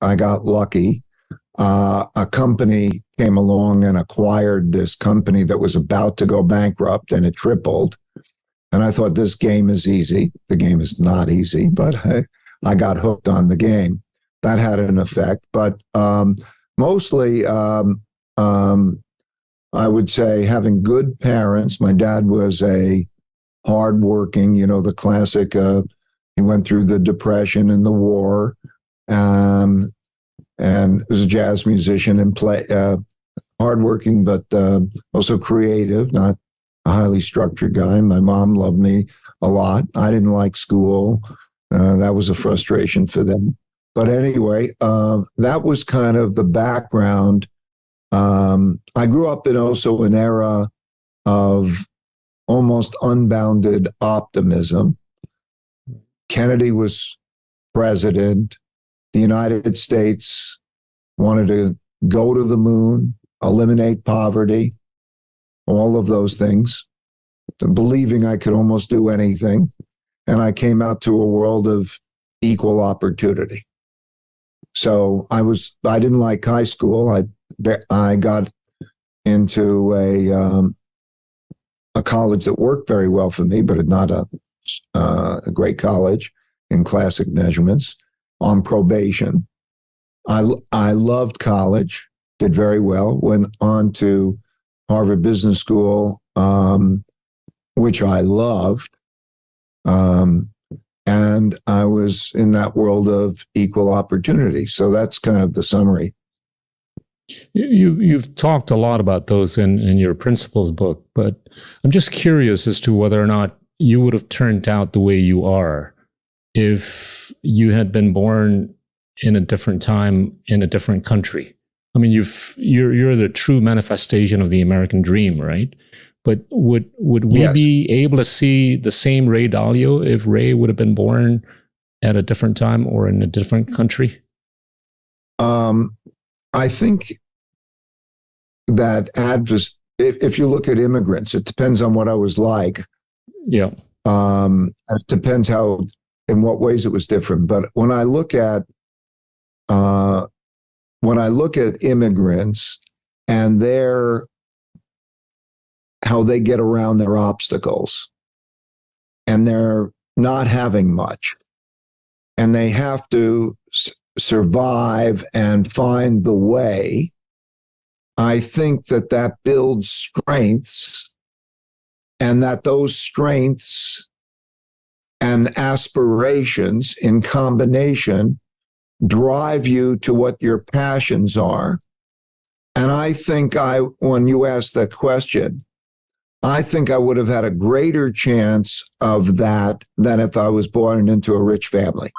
I got lucky. A company came along and acquired this company that was about to go bankrupt, and it tripled. And I thought, this game is easy. The game is not easy, but I got hooked on the game. That had an effect. But mostly, I would say having good parents. My dad was a hardworking, the classic. He went through the Depression and the war, and was a jazz musician and hardworking, but also creative, not a highly structured guy. My mom loved me a lot. I didn't like school. That was a frustration for them. But anyway, that was kind of the background. I grew up in also an era of almost unbounded optimism. Kennedy was president. The United States wanted to go to the moon, eliminate poverty, all of those things, believing I could almost do anything. And I came out to a world of equal opportunity. So I didn't like high school. I got into a college that worked very well for me, but not a great college in classic measurements, on probation. I loved college, did very well, went on to Harvard Business School, which I loved. And I was in that world of equal opportunity. So that's kind of the summary. You've talked a lot about those in your principles book, but I'm just curious as to whether or not you would have turned out the way you are if you had been born in a different time in a different country. I mean, you're the true manifestation of the American dream, right? But would we be able to see the same Ray Dalio if Ray would have been born at a different time or in a different country? I think that if you look at immigrants, it depends on what I was like. Yeah. It depends in what ways it was different. But when I look at immigrants and how they get around their obstacles, and they're not having much, and they have to survive and find the way, I think that builds strengths, and that those strengths and aspirations in combination drive you to what your passions are. And I think when you ask that question, I think I would have had a greater chance of that than if I was born into a rich family.